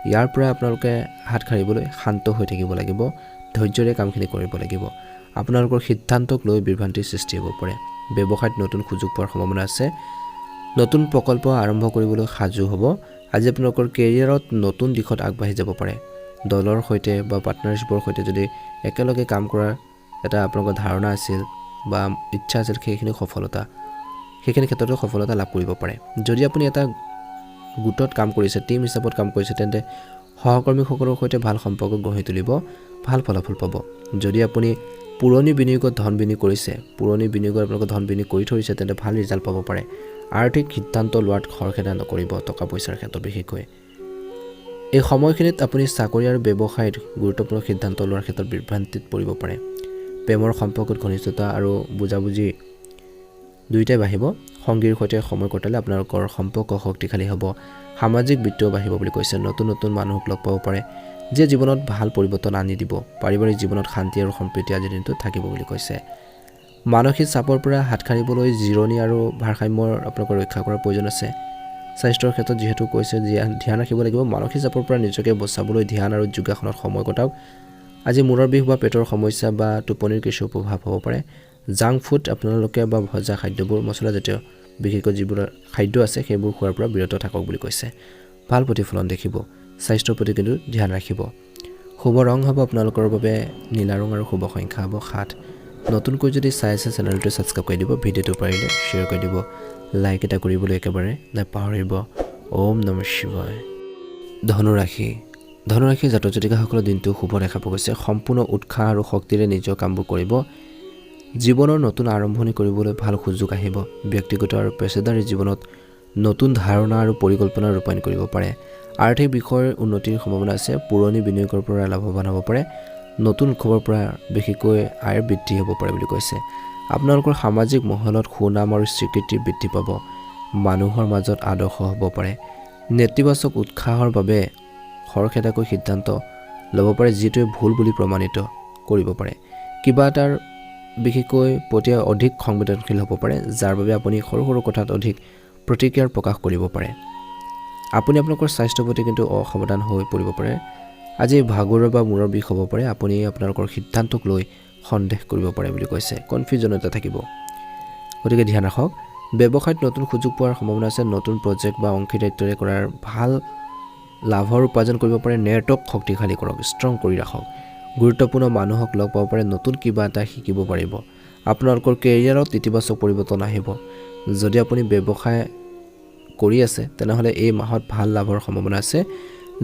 ইয়াৰ পৰা আপোনালোকে হাত সাৰিবলৈ শান্ত হৈ থাকিব লাগিব ধৈৰ্যৰে কামখিনি কৰিব লাগিব আপোনালোকৰ সিদ্ধান্তক লৈ বিভ্ৰান্তিৰ সৃষ্টি হ'ব পাৰে ব্যৱসায়ত নতুন সুযোগ পোৱাৰ সম্ভাৱনা আছে নতুন প্ৰকল্প আৰম্ভ কৰিবলৈ সাজু হ'ব আজি আপোনালোকৰ কেৰিয়াৰত নতুন দিশত আগবাঢ়ি যাব পাৰে দলৰ সৈতে বা পাৰ্টনাৰশ্বিপৰ সৈতে যদি একেলগে কাম কৰাৰ এটা আপোনালোকৰ ধাৰণা আছিল বা ইচ্ছা আছিল সেইখিনি ক্ষেত্ৰতো সফলতা লাভ কৰিব পাৰে। যদি আপুনি এটা গোটত কাম কৰিছে, টিম হিচাপত কাম কৰিছে, তেন্তে সহকৰ্মীসকলৰ সৈতে ভাল সম্পৰ্ক গঢ়ি তুলিব, ভাল ফলাফল পাব। যদি আপুনি পুৰণি বিনিয়োগত ধন বিনিয়োগ কৰিছে, পুৰণি বিনিয়োগত আপোনালোকে ধন বিনিয়োগ কৰি থৈছে, তেন্তে ভাল ৰিজাল্ট পাব পাৰে। আৰ্থিক সিদ্ধান্ত লোৱাত খৰখেদা নকৰিব টকা পইচাৰ ক্ষেত্ৰত বিশেষকৈ। এই সময়খিনিত আপুনি চাকৰি আৰু ব্যৱসায়ত গুৰুত্বপূৰ্ণ সিদ্ধান্ত লোৱাৰ ক্ষেত্ৰত বিভ্ৰান্তিত পৰিব পাৰে। প্ৰেমৰ সম্পৰ্কত ঘনিষ্ঠতা আৰু বুজাবুজি দুয়োটাই বাঢ়িব। সংগীৰ সৈতে সময় কটালে আপোনালোকৰ সম্পৰ্ক শক্তিশালী হ'ব। সামাজিক বৃত্তিও বাঢ়িব বুলি কৈছে। নতুন নতুন মানুহক লগ পাব পাৰে, যিয়ে জীৱনত ভাল পৰিৱৰ্তন আনি দিব। পাৰিবাৰিক জীৱনত শান্তি আৰু সম্প্ৰীতি আজিৰ দিনটোত থাকিব বুলি কৈছে। মানসিক চাপৰ পৰা হাত সাৰিবলৈ জিৰণি আৰু ভাৰসাম্যৰ আপোনালোকৰ ৰক্ষা কৰাৰ প্ৰয়োজন আছে। স্বাস্থ্যৰ ক্ষেত্ৰত যিহেতু কৈছে ধ্যান ৰাখিব লাগিব। মানসিক চাপৰ পৰা নিজকে বচাবলৈ ধ্যান আৰু যোগাসনত সময় কটাওক। আজি মূৰৰ বিষ বা পেটৰ সমস্যা বা টোপনিৰ কিছু প্ৰভাৱ হ'ব পাৰে। জাংক ফুড আপোনালোকে বা ভজা খাদ্যবোৰ, মছলাজাতীয় বিশেষকৈ যিবোৰ খাদ্য আছে সেইবোৰ খোৱাৰ পৰা বিৰত থাকক বুলি কৈছে। ভাল প্ৰতিফলন দেখিব। স্বাস্থ্যৰ প্ৰতি কিন্তু ধ্যান ৰাখিব। শুভ ৰং হ'ব আপোনালোকৰ বাবে নীলা ৰং আৰু শুভ সংখ্যা হ'ব 7। নতুনকৈ যদি চাই আছে চেনেলটো ছাবস্ক্ৰাইব কৰি দিব, ভিডিঅ'টো পাৰিলে শ্বেয়াৰ কৰি দিব, লাইক এটা কৰিবলৈ একেবাৰে নাপাহৰিব। ওম নমঃ শিৱায়। ধনুৰাশি জাতক জাতিকাসকলৰ দিনটো শুভ দেখা পোৱা গৈছে। সম্পূৰ্ণ উৎসাহ আৰু শক্তিৰে নিজৰ কামবোৰ কৰিব। জীৱনৰ নতুন আৰম্ভণি কৰিবলৈ ভাল সুযোগ আহিব। ব্যক্তিগত আৰু পেছাদাৰী জীৱনত নতুন ধাৰণা আৰু পৰিকল্পনা ৰূপায়ণ কৰিব পাৰে। আৰ্থিক বিষয়ৰ উন্নতিৰ সম্ভাৱনা আছে। পুৰণি বিনিয়োগৰ পৰা লাভৱান হ'ব পাৰে। নতুন উৎসৱৰ পৰা বিশেষকৈ আয়ৰ বৃদ্ধি হ'ব পাৰে বুলি কৈছে। আপোনালোকৰ সামাজিক মহলত সুনাম আৰু স্বীকৃতি বৃদ্ধি পাব। মানুহৰ মাজত আদৰ্শ হ'ব পাৰে। নেতিবাচক উৎসাহৰ বাবে খৰখেদাকৈ সিদ্ধান্ত ল'ব পাৰে, যিটোৱে ভুল বুলি প্ৰমাণিত কৰিব পাৰে। কিবা এটাৰ বিশেষকৈ প্ৰতি অধিক সংবেদনশীল হ'ব পাৰে, যাৰ বাবে আপুনি সৰু সৰু কথাত অধিক প্ৰতিক্ৰিয়াৰ প্ৰকাশ কৰিব পাৰে। আপুনি আপোনালোকৰ স্বাস্থ্যৰ প্ৰতি কিন্তু অসাৱধান হৈ পৰিব পাৰে। আজি ভাগৰুৱা বা মূৰৰ বিষ হ'ব পাৰে। আপুনি আপোনালোকৰ সিদ্ধান্তক লৈ সন্দেহ কৰিব পাৰে বুলি কৈছে। কনফিউজন এটা থাকিব, গতিকে ধ্যান ৰাখক। ব্যৱসায়ত নতুন সুযোগ পোৱাৰ সম্ভাৱনা আছে। নতুন প্ৰজেক্ট বা অংশীদাৰিত্বৰে কৰাৰ ভাল লাভৰ উপাৰ্জন কৰিব পাৰে। নেটৱৰ্ক শক্তিশালী কৰক, ষ্ট্ৰং কৰি ৰাখক। গুৰুত্বপূৰ্ণ মানুহক লগ পাব পাৰে। নতুন কিবা এটা শিকিব পাৰিব। আপোনালোকৰ কেৰিয়াৰত ইতিবাচক পৰিৱৰ্তন আহিব। যদি আপুনি ব্যৱসায় কৰি আছে তেনেহ'লে এই মাহত ভাল লাভৰ সম্ভাৱনা আছে।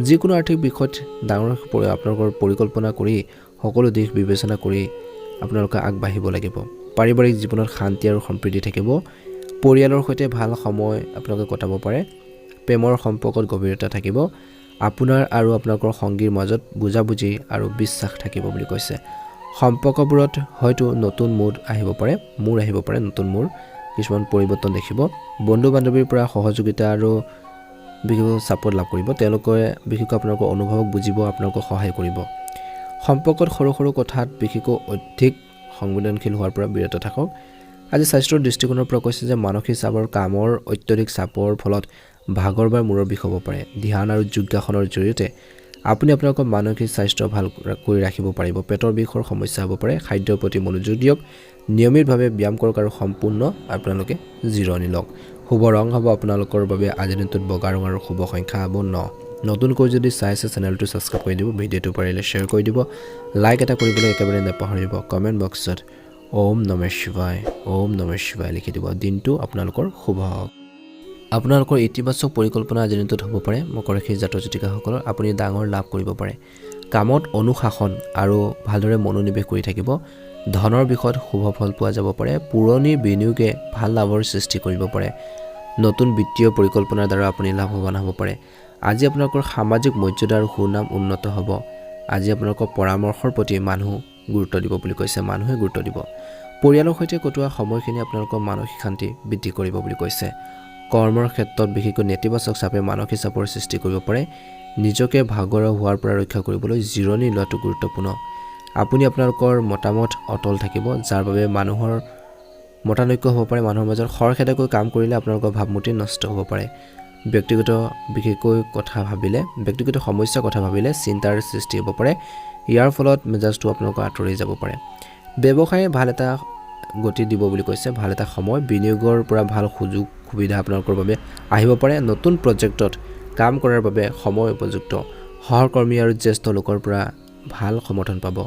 যিকোনো আৰ্থিক বিষয়ত ডাঙৰ আপোনালোকৰ পৰিকল্পনা কৰি সকলো দিশ বিবেচনা কৰি আপোনালোকে আগবাঢ়িব লাগিব। পাৰিবাৰিক জীৱনত শান্তি আৰু সম্প্ৰীতি থাকিব। পৰিয়ালৰ সৈতে ভাল সময় আপোনালোকে কটাব পাৰে। প্ৰেমৰ সম্পৰ্কত গভীৰতা থাকিব। আপোনাৰ আৰু আপোনালোকৰ সংগীৰ মাজত বুজাবুজি আৰু বিশ্বাস থাকিব বুলি কৈছে। সম্পৰ্কবোৰত হয়তো নতুন মুড আহিব পাৰে, নতুন কিছুমান পৰিৱৰ্তন দেখিব। বন্ধু বান্ধৱীৰ পৰা সহযোগিতা আৰু বিশেষ ছাপোৰ্ট লাভ কৰিব। তেওঁলোকে বিশেষকৈ আপোনালোকৰ অনুভৱক বুজিব, আপোনালোকক সহায় কৰিব। সম্পৰ্কত সৰু সৰু কথাত বিশেষকৈ অধিক সংবেদনশীল হোৱাৰ পৰা বিৰত থাকক। আজি স্বাস্থ্যৰ দৃষ্টিকোণৰ পৰা কৈছে যে মানসিক চাপৰ কামৰ অত্যধিক চাপৰ ফলত ভাগৰ বা মূৰৰ বিষ হ'ব পাৰে। ধ্যান আৰু যোগাসনৰ জৰিয়তে আপুনি আপোনালোকৰ মানসিক স্বাস্থ্য ভাল কৰি ৰাখিব পাৰিব। পেটৰ বিষৰ সমস্যা হ'ব পাৰে। খাদ্যৰ প্ৰতি মনোযোগ দিয়ক। নিয়মিতভাৱে ব্যায়াম কৰক আৰু সম্পূৰ্ণ আপোনালোকে জিৰণি লওক। শুভ ৰং হ'ব আপোনালোকৰ বাবে আজিৰ দিনটোত বগা ৰং আৰু শুভ সংখ্যা হ'ব 9। নতুনকৈ যদি চাই আছে চেনেলটো ছাবস্ক্ৰাইব কৰি দিব, ভিডিঅ'টো পাৰিলে শ্বেয়াৰ কৰি দিব, লাইক এটা কৰিবলৈ একেবাৰে নাপাহৰিব। কমেণ্ট বক্সত ওম নমঃ শিৱায় লিখি দিব। দিনটো আপোনালোকৰ শুভ হওক। আপোনালোকৰ ইতিবাচক পৰিকল্পনা আজিৰ দিনটোত হ'ব পাৰে। মকৰ ৰাশিৰ জাতক জাতিকাসকলৰ আপুনি ডাঙৰ লাভ কৰিব পাৰে। কামত অনুশাসন আৰু ভালদৰে মনোনিৱেশ কৰি থাকিব। ধনৰ বিষয়ত শুভ ফল পোৱা যাব পাৰে। পুৰণি বিনিয়োগে ভাল লাভৰ সৃষ্টি কৰিব পাৰে। নতুন বিত্তীয় পৰিকল্পনাৰ দ্বাৰা আপুনি লাভৱান হ'ব পাৰে। আজি আপোনালোকৰ সামাজিক মৰ্যাদা আৰু সুনাম উন্নত হ'ব। আজি আপোনালোকৰ পৰামৰ্শৰ প্ৰতি মানুহে গুৰুত্ব দিব। পৰিয়ালৰ সৈতে কটোৱা সময়খিনি আপোনালোকৰ মানসিক শান্তি বৃদ্ধি কৰিব বুলি কৈছে। কৰ্মৰ ক্ষেত্ৰত বিশেষকৈ নেতিবাচক চাপে মানসিক চাপৰ সৃষ্টি কৰিব পাৰে। নিজকে ভাগৰুৱা হোৱাৰ পৰা ৰক্ষা কৰিবলৈ জিৰণি লোৱাটো গুৰুত্বপূৰ্ণ। আপুনি আপোনালোকৰ মতামত অটল থাকিব, যাৰ বাবে মানুহৰ মতানৈক্য হ'ব পাৰে। মানুহৰ মাজত খৰখেদাকৈ কাম কৰিলে আপোনালোকৰ ভাৱমূৰ্তি নষ্ট হ'ব পাৰে। ব্যক্তিগত সমস্যাৰ কথা ভাবিলে চিন্তাৰ সৃষ্টি হ'ব পাৰে। ইয়াৰ ফলত মেজাজটো আপোনালোকৰ আঁতৰি যাব পাৰে। ব্যৱসায়ে ভাল এটা গতি দিব বুলি কৈছে। ভাল এটা সময়, বিনিয়োগৰ পৰা ভাল সুবিধা আপোনালোকৰ বাবে আহিব পাৰে। নতুন প্ৰজেক্টত কাম কৰাৰ বাবে সময় উপযুক্ত। সহকৰ্মী আৰু জ্যেষ্ঠ লোকৰ পৰা ভাল সমৰ্থন পাব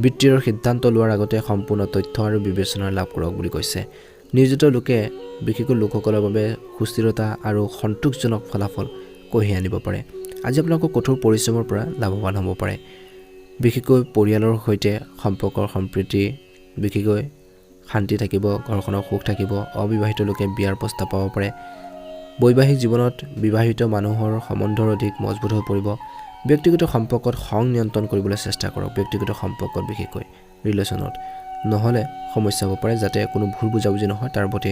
বিত্তীয় সিদ্ধান্ত লোৱাৰ আগতে সম্পূৰ্ণ তথ্য আৰু বিবেচনা লাভ কৰক বুলি কৈছে নিয়োজিত লোকে বিশেষকৈ লোকসকলৰ বাবে সুস্থিৰতা আৰু সন্তোষজনক ফলাফল কঢ়িয়াই আনিব পাৰে আজি আপোনালোকৰ কঠোৰ পৰিশ্ৰমৰ পৰা লাভৱান হ'ব পাৰে বিশেষকৈ পৰিয়ালৰ সৈতে সম্পৰ্কৰ সম্প্ৰীতি বিশেষকৈ শান্তি থাকিব ঘৰখনৰ সুখ থাকিব অবিবাহিত লোকে বিয়াৰ প্ৰস্তাৱ পাব পাৰে বৈবাহিক জীৱনত বিবাহিত মানুহৰ সম্বন্ধৰ অধিক মজবুত হৈ পৰিব ব্যক্তিগত সম্পৰ্কত খং নিয়ন্ত্ৰণ কৰিবলৈ চেষ্টা কৰক ব্যক্তিগত সম্পৰ্কত বিশেষকৈ ৰিলেশ্যনত নহ'লে সমস্যা হ'ব পাৰে যাতে কোনো ভুল বুজাবুজি নহয় তাৰ প্ৰতি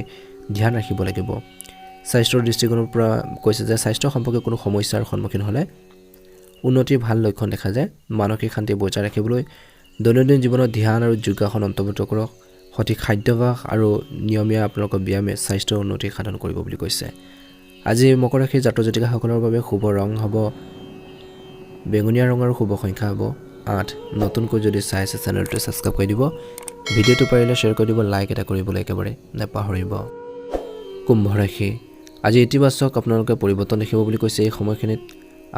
ধ্যান ৰাখিব লাগিব স্বাস্থ্যৰ দৃষ্টিকোণৰ পৰা কৈছে যে স্বাস্থ্য সম্পৰ্কে কোনো সমস্যাৰ সন্মুখীন হ'লে উন্নতিৰ ভাল লক্ষণ দেখা যায় মানসিক শান্তি বজাই ৰাখিবলৈ দৈনন্দিন জীৱনত ধ্যান আৰু যোগাসন অন্তৰ্ভুক্ত কৰক সঠিক খাদ্যাভ্যাস আৰু নিয়মীয়া আপোনালোকৰ ব্যায়ামে স্বাস্থ্যৰ উন্নতি সাধন কৰিব বুলি কৈছে আজি মকৰ ৰাশিৰ জাতক জাতিকাসকলৰ বাবে শুভ ৰং হ'ব বেঙুনীয়া ৰং আৰু শুভ সংখ্যা হ'ব 8 নতুনকৈ যদি চাই আছে চেনেলটো ছাবস্ক্ৰাইব কৰি দিব ভিডিঅ'টো পাৰিলে শ্বেয়াৰ কৰি দিব লাইক এটা কৰিবলৈ একেবাৰে নাপাহৰিব কুম্ভ ৰাশি আজি ইতিবাচক আপোনালোকে পৰিৱৰ্তন দেখিব বুলি কৈছে এই সময়খিনিত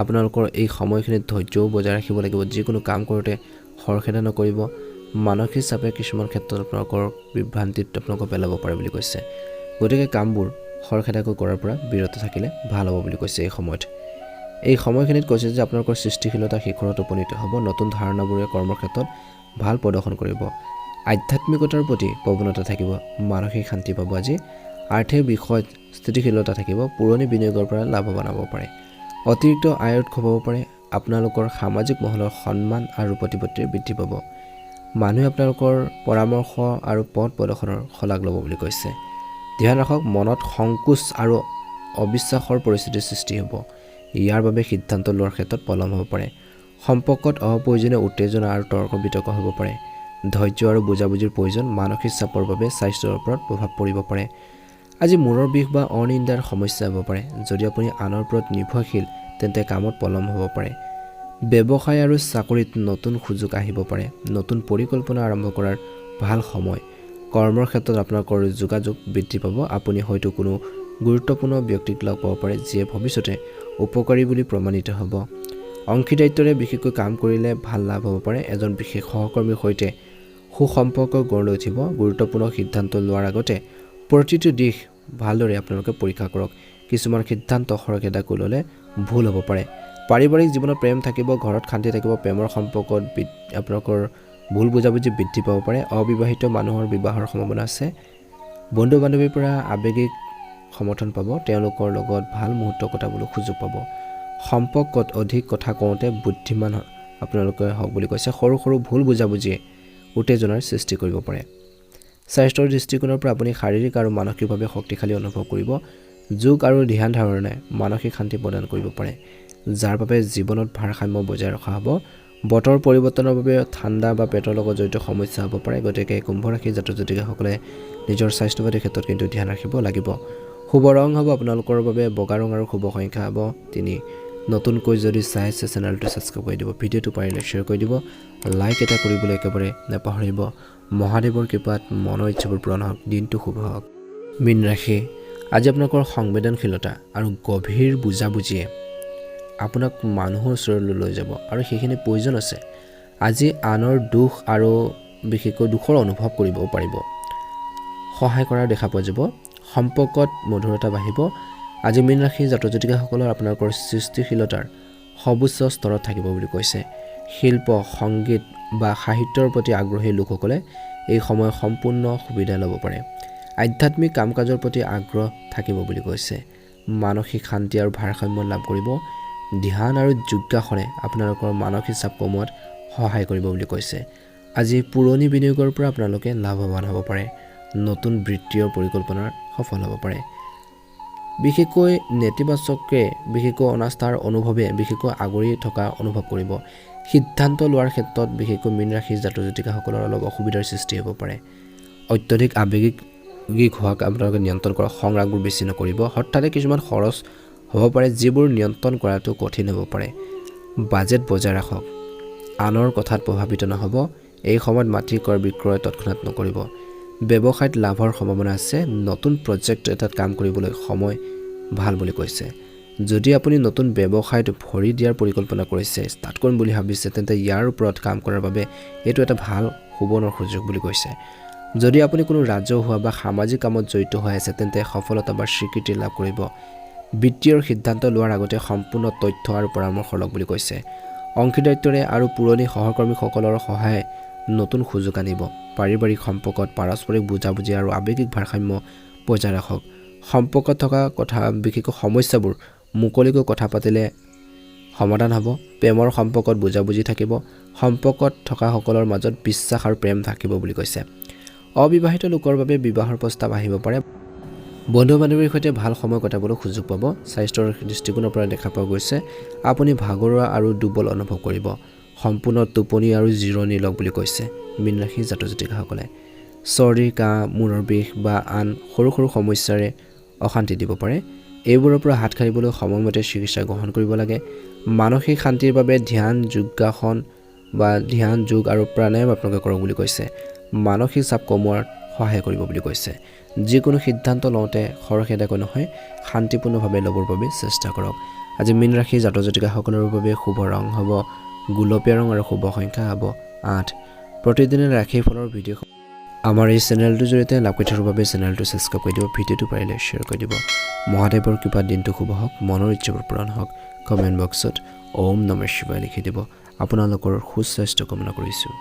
আপোনালোকৰ এই সময়খিনিত ধৈৰ্যও বজাই ৰাখিব লাগিব যিকোনো কাম কৰোঁতে খৰখেদা নকৰিব মানসিক চাপে কিছুমান ক্ষেত্ৰত আপোনালোকৰ বিভ্ৰান্তিত আপোনালোকক পেলাব পাৰে বুলি কৈছে গতিকে কামবোৰ খৰখেদাকৈ কৰাৰ পৰা বিৰত থাকিলে ভাল হ'ব বুলি কৈছে এই সময়খিনিত কৈছে যে আপোনালোকৰ সৃষ্টিশীলতা শিখৰত উপনীত হ'ব নতুন ধাৰণাবোৰে কৰ্মৰ ক্ষেত্ৰত ভাল প্ৰদৰ্শন কৰিব আধ্যাত্মিকতাৰ প্ৰতি প্ৰৱণতা থাকিব মানসিক শান্তি পাব আজি আৰ্থিক বিষয়ত স্থিতিশীলতা থাকিব পুৰণি বিনিয়োগৰ পৰা লাভৱান হ'ব পাৰে অতিৰিক্ত আয় উৎস হ'ব পাৰে আপোনালোকৰ সামাজিক মহলৰ সন্মান আৰু প্ৰতিপত্তিৰ বৃদ্ধি পাব মানুহে আপোনালোকৰ পৰামৰ্শ আৰু পথ প্ৰদৰ্শনৰ শলাগ ল'ব বুলি কৈছে ধ্যান ৰাখক মনত সংকোচ আৰু অবিশ্বাসৰ পৰিস্থিতিৰ সৃষ্টি হ'ব ইয়াৰ বাবে সিদ্ধান্ত লোৱাৰ ক্ষেত্ৰত পলম হ'ব পাৰে সম্পৰ্কত অপ্ৰয়োজনীয় উত্তেজনা আৰু তৰ্ক বিতৰ্ক হ'ব পাৰে ধৈৰ্য আৰু বুজাবুজিৰ প্ৰয়োজন মানসিক চাপৰ বাবে স্বাস্থ্যৰ ওপৰত প্ৰভাৱ পৰিব পাৰে আজি মূৰৰ বিষ বা অনিন্দাৰ সমস্যা হ'ব পাৰে যদি আপুনি আনৰ ওপৰত নিৰ্ভৰশীল তেন্তে কামত পলম হ'ব পাৰে ব্যৱসায় আৰু চাকৰিত নতুন সুযোগ আহিব পাৰে নতুন পৰিকল্পনা আৰম্ভ কৰাৰ ভাল সময় কৰ্মৰ ক্ষেত্ৰত আপোনালোকৰ যোগাযোগ বৃদ্ধি পাব আপুনি হয়তো কোনো গুৰুত্বপূৰ্ণ ব্যক্তিক লগ পাব পাৰে যিয়ে ভৱিষ্যতে উপকাৰী বুলি প্ৰমাণিত হ'ব অংশীদাৰিত্বৰে বিশেষকৈ কাম কৰিলে ভাল লাভ হ'ব পাৰে এজন বিশেষ সহকৰ্মীৰ সৈতে সুসম্পৰ্ক গঢ় লৈ উঠিব গুৰুত্বপূৰ্ণ সিদ্ধান্ত লোৱাৰ আগতে প্ৰতিটো দিশ ভালদৰে আপোনালোকে পৰীক্ষা কৰক কিছুমান সিদ্ধান্ত খৰখেদাকৈ ল'লে ভুল হ'ব পাৰে পাৰিবাৰিক জীৱনত প্ৰেম থাকিব ঘৰত শান্তি থাকিব প্ৰেমৰ সম্পৰ্কত আপোনালোকৰ ভুল বুজাবুজি বৃদ্ধি পাব পাৰে অবিবাহিত মানুহৰ বিবাহৰ সম্ভাৱনা আছে বন্ধু বান্ধৱীৰ পৰা আৱেগিক সমৰ্থন পাব তেওঁলোকৰ লগত ভাল মুহূৰ্ত কটাবলৈ সুযোগ পাব সম্পৰ্কত অধিক কথা কওঁতে বুদ্ধিমান আপোনালোকে হওক বুলি কৈছে সৰু সৰু ভুল বুজাবুজিয়ে উত্তেজনাৰ সৃষ্টি কৰিব পাৰে স্বাস্থ্যৰ দৃষ্টিকোণৰ পৰা আপুনি শাৰীৰিক আৰু মানসিকভাৱে শক্তিশালী অনুভৱ কৰিব যোগ আৰু ধ্যান ধাৰণাই মানসিক শান্তি প্ৰদান কৰিব পাৰে যাৰ বাবে জীৱনত ভাৰসাম্য বজাই ৰখা হ'ব বতৰ পৰিৱৰ্তনৰ বাবে ঠাণ্ডা বা পেটৰ লগত জড়িত সমস্যা হ'ব পাৰে গতিকে কুম্ভ ৰাশিৰ জাতক জাতিকাসকলে নিজৰ স্বাস্থ্যপাতিৰ ক্ষেত্ৰত কিন্তু ধ্যান ৰাখিব লাগিব শুভ ৰং হ'ব আপোনালোকৰ বাবে বগা ৰং আৰু শুভ সংখ্যা হ'ব 3 নতুনকৈ যদি চাই আছে চেনেলটো ছাবস্ক্ৰাইব কৰি দিব ভিডিঅ'টো পাৰিলে শ্বেয়াৰ কৰি দিব লাইক এটা কৰিবলৈ একেবাৰে নাপাহৰিব মহাদেৱৰ কৃপাত মনৰ ইচ্ছাবোৰ পূৰণ হওক দিনটো শুভ হওক মীন ৰাশি আজি আপোনালোকৰ সংবেদনশীলতা আৰু গভীৰ বুজাবুজিয়ে আপোনাক মানুহৰ ওচৰলৈ লৈ যাব আৰু সেইখিনি প্ৰয়োজন আছে আজি আনৰ দুখ আৰু বিশেষকৈ দুখৰ অনুভৱ কৰিব পাৰিব সহায় কৰাৰ দেখা পোৱা যাব সম্পৰ্কত মধুৰতা বাঢ়িব আজি মীন ৰাশিৰ জাতক জাতিকাসকলৰ আপোনালোকৰ সৃষ্টিশীলতাৰ সৰ্বোচ্চ স্তৰত থাকিব বুলি কৈছে শিল্প সংগীত বা সাহিত্যৰ প্ৰতি আগ্ৰহী লোকসকলে এই সময় সম্পূৰ্ণ সুবিধা ল'ব পাৰে আধ্যাত্মিক কাম কাজৰ প্ৰতি আগ্ৰহ থাকিব বুলি কৈছে মানসিক শান্তি আৰু ভাৰসাম্য লাভ কৰিব ধ্যান আৰু যোগাসনে আপোনালোকৰ মানসিক চাপ কমোৱাত সহায় কৰিব বুলি কৈছে আজি পুৰণি বিনিয়োগৰ পৰা আপোনালোকে লাভৱান হ'ব পাৰে নতুন বৃত্তীয় পৰিকল্পনাৰ সফল হ'ব পাৰে বিশেষকৈ নেতিবাচকে বিশেষকৈ অনাস্থাৰ অনুভৱে বিশেষকৈ আগৰি থকা অনুভৱ কৰিব সিদ্ধান্ত লোৱাৰ ক্ষেত্ৰত বিশেষকৈ মীন ৰাশিৰ জাতক জাতিকাসকলৰ অলপ অসুবিধাৰ সৃষ্টি হ'ব পাৰে অত্যধিক আৱেগিক হোৱাক আপোনালোকে নিয়ন্ত্ৰণ কৰা সংৰাগবোৰ বেছি নকৰিব হঠাতে কিছুমান খৰচ হ'ব পাৰে যিবোৰ নিয়ন্ত্ৰণ কৰাটো কঠিন হ'ব পাৰে বাজেট বজাই ৰাখক আনৰ কথাত প্ৰভাৱিত নহ'ব এই সময়ত মাটি ক্ৰয় বিক্ৰয় তৎক্ষণাত নকৰিব ব্যৱসায়ত লাভৰ সম্ভাৱনা আছে নতুন প্ৰজেক্ট এটাত কাম কৰিবলৈ সময় ভাল বুলি কৈছে যদি আপুনি নতুন ব্যৱসায়ত ভৰি দিয়াৰ পৰিকল্পনা কৰিছে ষ্টাৰ্ট কৰিম বুলি ভাবিছে তেন্তে ইয়াৰ ওপৰত কাম কৰাৰ বাবে এইটো এটা ভাল সুবৰ্ণৰ সুযোগ বুলি কৈছে যদি আপুনি কোনো ৰাজহুৱা বা সামাজিক কামত জড়িত হৈ আছে তেন্তে সফলতা বা স্বীকৃতি লাভ কৰিব বিত্তীয় সিদ্ধান্ত লোৱাৰ আগতে সম্পূৰ্ণ তথ্য আৰু পৰামৰ্শ লওক বুলি কৈছে অংশীদাৰিত্বৰে আৰু পুৰণি সহকৰ্মীসকলৰ সহায়ে নতুন সুযোগ আনিব পাৰিবাৰিক সম্পৰ্কত পাৰস্পৰিক বুজাবুজি আৰু আৱেগিক ভাৰসাম্য বজাই ৰাখক সম্পৰ্কত থকা কথা বিশেষকৈ সমস্যাবোৰ মুকলিকৈ কথা পাতিলে সমাধান হ'ব প্ৰেমৰ সম্পৰ্কত বুজাবুজি থাকিব সম্পৰ্কত থকা সকলৰ মাজত বিশ্বাস আৰু প্ৰেম থাকিব বুলি কৈছে অবিবাহিত লোকৰ বাবে বিবাহৰ প্ৰস্তাৱ আহিব পাৰে বন্ধু বান্ধৱীৰ সৈতে ভাল সময় কটাবলৈ সুযোগ পাব স্বাস্থ্যৰ দৃষ্টিকোণৰ পৰা দেখা পোৱা গৈছে আপুনি ভাগৰুৱা আৰু দুৰ্বল অনুভৱ কৰিব সম্পূৰ্ণ টোপনি আৰু জিৰণি লওক বুলি কৈছে মীন ৰাশিৰ জাতক জাতিকাসকলে চৰ্দি কাহ মূৰৰ বিষ বা আন সৰু সৰু সমস্যাৰে অশান্তি দিব পাৰে এইবোৰৰ পৰা হাত সাৰিবলৈ সময়মতে চিকিৎসা গ্ৰহণ কৰিব লাগে মানসিক শান্তিৰ বাবে ধ্যান যোগাসন বা ধ্যান যোগ আৰু প্ৰাণায়াম আপোনালোকে কৰক বুলি কৈছে মানসিক চাপ কমোৱাত সহায় কৰিব বুলি কৈছে যিকোনো সিদ্ধান্ত লওঁতে খৰখেদাকৈ নহয় শান্তিপূৰ্ণভাৱে ল'বৰ বাবে চেষ্টা কৰক আজি মীন ৰাশিৰ জাতক জাতিকাসকলৰ বাবে শুভ ৰং হ'ব গুলপীয়া ৰং আৰু শুভ সংখ্যা হ'ব 8 প্ৰতিদিনে ৰাশিফলৰ ভিডিঅ' আমাৰ এই চেনেলটোৰ জৰিয়তে লাভ কৰি থকাৰ বাবে চেনেলটো ছাবস্ক্ৰাইব কৰি দিব ভিডিঅ'টো পাৰিলে শ্বেয়াৰ কৰি দিব মহাদেৱৰ কৃপাত দিনটো শুভ হওক মনৰ ইচ্ছাবোৰ পূৰণ হওক কমেণ্ট বক্সত ওম নমঃ শিৱায় লিখি দিব আপোনালোকৰ সুস্বাস্থ্য কামনা কৰিছোঁ